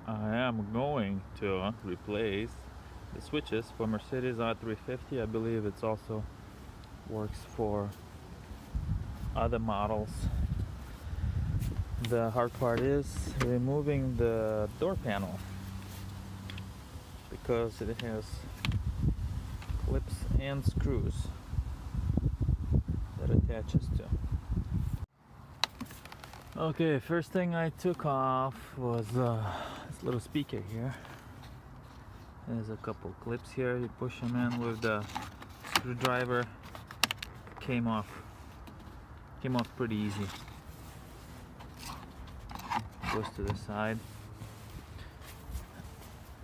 I am going to replace the switches for Mercedes R350. I believe it's also works for other models. The hard part is removing the door panel because it has clips and screws that attaches to. Okay, first thing I took off was this little speaker here. There's a couple clips here. You push them in with the screwdriver. Came off pretty easy. Goes to the side.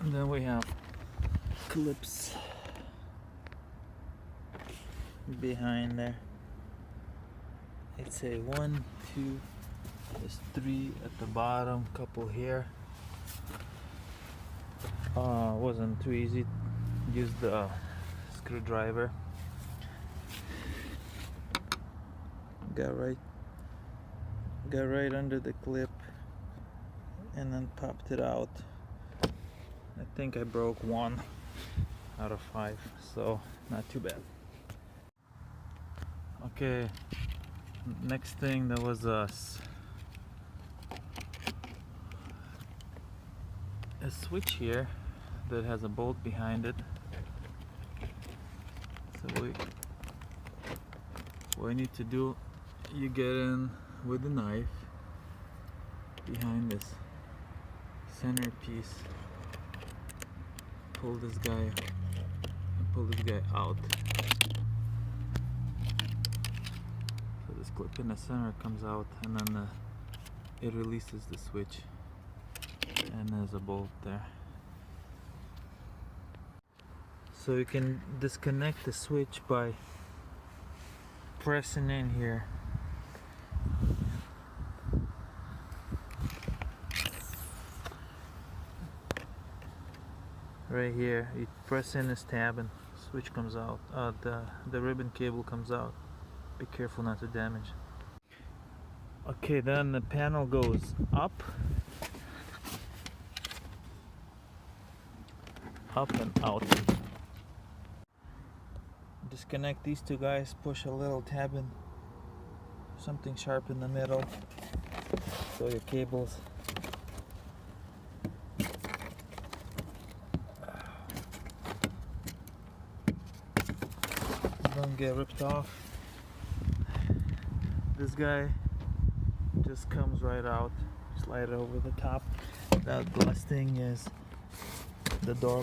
And then we have clips behind there. I'd say 1, 2, there's 3 at the bottom, couple here. Wasn't too easy. Used the screwdriver. Got right under the clip and then popped it out. I think I broke 1 out of 5, so not too bad. Okay, next thing, there was a switch here that has a bolt behind it. So what you need to do, you get in with the knife behind this centerpiece, pull this guy out. So this clip in the center comes out, and then it releases the switch, and there's a bolt there. So you can disconnect the switch by pressing in here. Right here, you press in this tab and switch comes out. The ribbon cable comes out. Be careful not to damage. Okay, then the panel goes up and out. Disconnect these two guys, push a little tab in, something sharp in the middle, so your cables don't get ripped off. This guy just comes right out, slide it over the top. The last thing is the door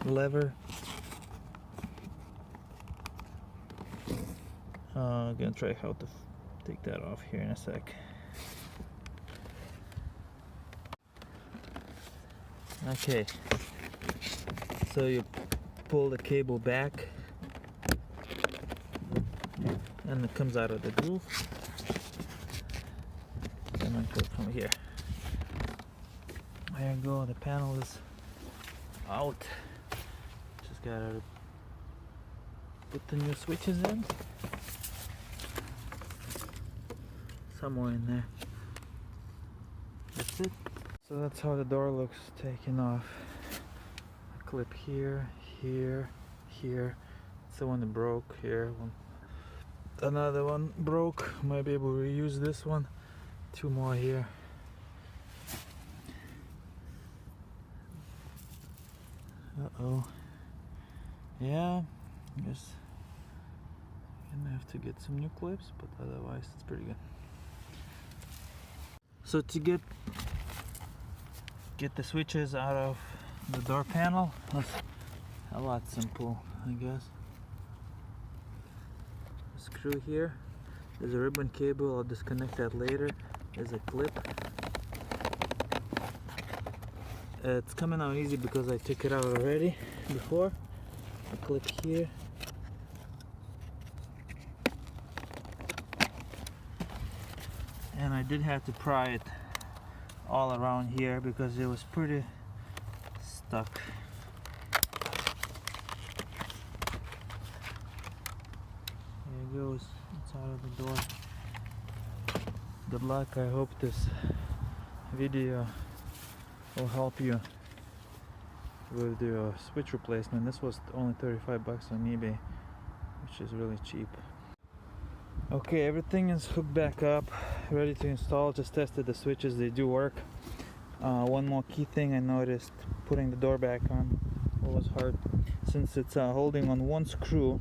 lever. I'm gonna try how to take that off here in a sec. Okay, so you pull the cable back and it comes out of the groove, and then go from here. There you go, the panel is out. Just gotta put the new switches in somewhere in there. That's it. So that's how the door looks taken off. A clip here, here, here. It's the one that broke here. Another one broke. Might be able to reuse this one. 2 more here. Uh-oh. Yeah, I guess I'm gonna have to get some new clips, but otherwise it's pretty good. So to get the switches out of the door panel, that's a lot simple, I guess. A screw here. There's a ribbon cable. I'll disconnect that later. There's a clip. It's coming out easy because I took it out already before. A clip here. And I did have to pry it all around here because it was pretty stuck. There it goes. It's out of the door. Good luck. I hope this video will help you with the switch replacement. This was only 35 bucks on eBay, which is really cheap. Okay, everything is hooked back up, ready to install. Just tested the switches, they do work. One more key thing I noticed, putting the door back on was hard. Since it's holding on one screw,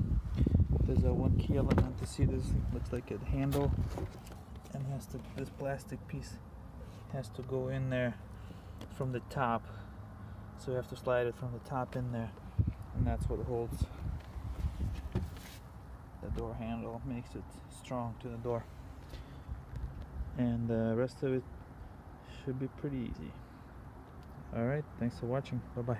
there's a one key element to see. This looks like a handle, and this plastic piece has to go in there from the top, so you have to slide it from the top in there, and that's what holds the door handle, makes it strong to the door, and the rest of it should be pretty easy. Alright, thanks for watching. Bye bye.